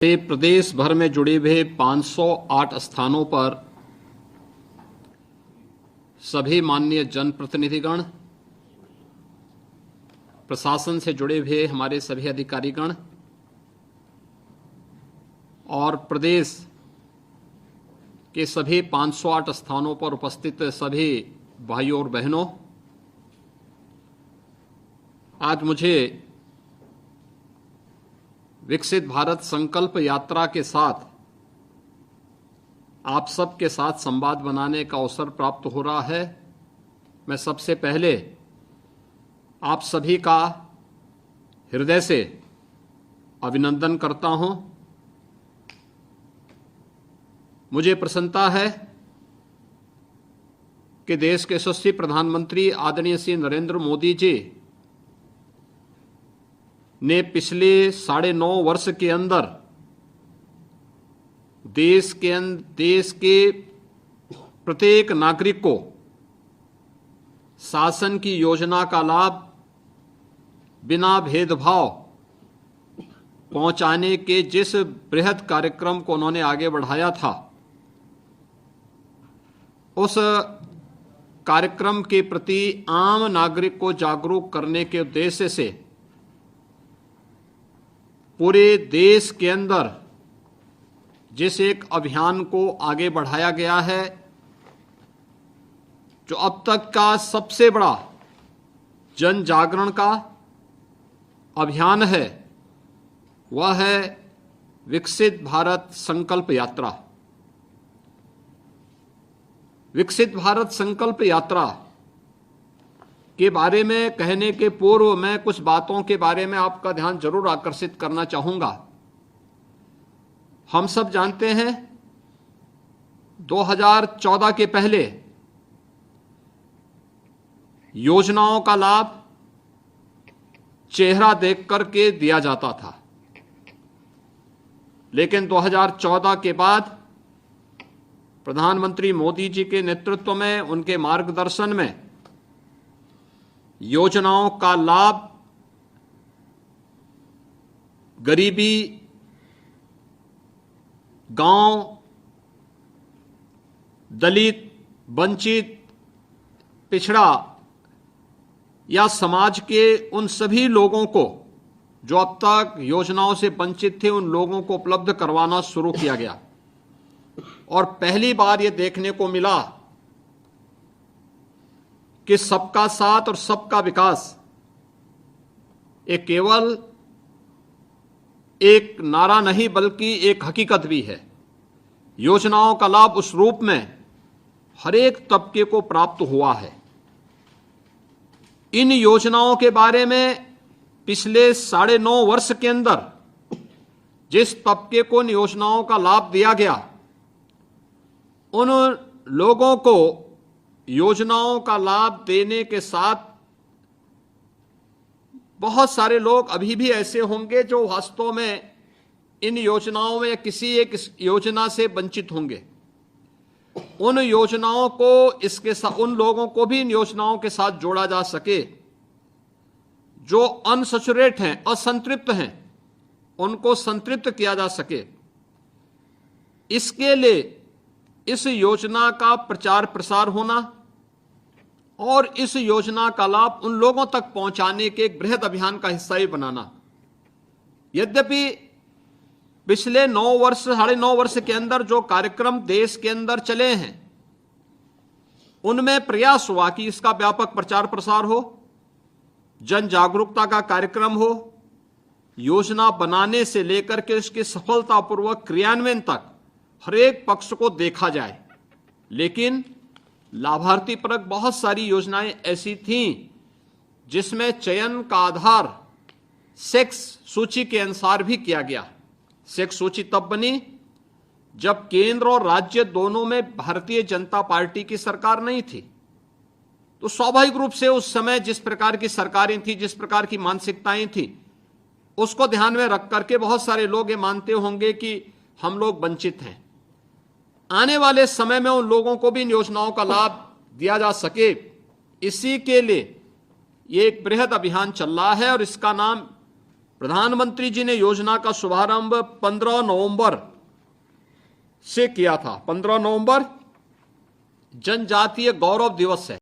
प्रदेश भर में जुड़े हुए 508 स्थानों पर सभी माननीय जनप्रतिनिधिगण, प्रशासन से जुड़े हुए हमारे सभी अधिकारीगण और प्रदेश के सभी 508 स्थानों पर उपस्थित सभी भाइयों और बहनों, आज मुझे विकसित भारत संकल्प यात्रा के साथ आप सबके साथ संवाद बनाने का अवसर प्राप्त हो रहा है। मैं सबसे पहले आप सभी का हृदय से अभिनंदन करता हूं। मुझे प्रसन्नता है कि देश के यशस्वी प्रधानमंत्री आदरणीय श्री नरेंद्र मोदी जी ने पिछले 9.5 वर्ष के अंदर देश के प्रत्येक नागरिक को शासन की योजना का लाभ बिना भेदभाव पहुंचाने के जिस बृहद कार्यक्रम को उन्होंने आगे बढ़ाया था, उस कार्यक्रम के प्रति आम नागरिक को जागरूक करने के उद्देश्य से पूरे देश के अंदर जिस एक अभियान को आगे बढ़ाया गया है, जो अब तक का सबसे बड़ा जन जागरण का अभियान है, वह है विकसित भारत संकल्प यात्रा। विकसित भारत संकल्प यात्रा के बारे में कहने के पूर्व मैं कुछ बातों के बारे में आपका ध्यान जरूर आकर्षित करना चाहूंगा। हम सब जानते हैं 2014 के पहले योजनाओं का लाभ चेहरा देख करके दिया जाता था, लेकिन 2014 के बाद प्रधानमंत्री मोदी जी के नेतृत्व में, उनके मार्गदर्शन में योजनाओं का लाभ गरीबी, गांव, दलित, वंचित, पिछड़ा या समाज के उन सभी लोगों को जो अब तक योजनाओं से वंचित थे, उन लोगों को उपलब्ध करवाना शुरू किया गया। और पहली बार यह देखने को मिला कि सबका साथ और सबका विकास ये केवल एक नारा नहीं बल्कि एक हकीकत भी है। योजनाओं का लाभ उस रूप में हर एक तबके को प्राप्त हुआ है। इन योजनाओं के बारे में पिछले 9.5 वर्ष के अंदर जिस तबके को इन योजनाओं का लाभ दिया गया, उन लोगों को योजनाओं का लाभ देने के साथ बहुत सारे लोग अभी भी ऐसे होंगे जो वास्तव में इन योजनाओं में किसी एक योजना से वंचित होंगे। उन योजनाओं को इसके साथ, उन लोगों को भी इन योजनाओं के साथ जोड़ा जा सके जो अनसैचुरेट हैं, असंतृप्त हैं, उनको संतृप्त किया जा सके। इसके लिए इस योजना का प्रचार प्रसार होना और इस योजना का लाभ उन लोगों तक पहुंचाने के एक बृहद अभियान का हिस्सा ही बनाना। यद्यपि पिछले 9.5 वर्ष के अंदर जो कार्यक्रम देश के अंदर चले हैं, उनमें प्रयास हुआ कि इसका व्यापक प्रचार प्रसार हो, जन जागरूकता का कार्यक्रम हो, योजना बनाने से लेकर के उसके सफलतापूर्वक क्रियान्वयन तक हर एक पक्ष को देखा जाए। लेकिन लाभार्थी परक बहुत सारी योजनाएं ऐसी थीं जिसमें चयन का आधार सेक्स सूची के अनुसार भी किया गया। सेक्स सूची तब बनी जब केंद्र और राज्य दोनों में भारतीय जनता पार्टी की सरकार नहीं थी, तो स्वाभाविक रूप से उस समय जिस प्रकार की सरकारें थी, जिस प्रकार की मानसिकताएं थी, उसको ध्यान में रख करके बहुत सारे लोग ये मानते होंगे कि हम लोग वंचित हैं। आने वाले समय में उन लोगों को भी इन योजनाओं का लाभ दिया जा सके, इसी के लिए ये एक बृहद अभियान चल रहा है और इसका नाम प्रधानमंत्री जी ने योजना का शुभारंभ 15 नवंबर से किया था। 15 नवंबर जनजातीय गौरव दिवस है।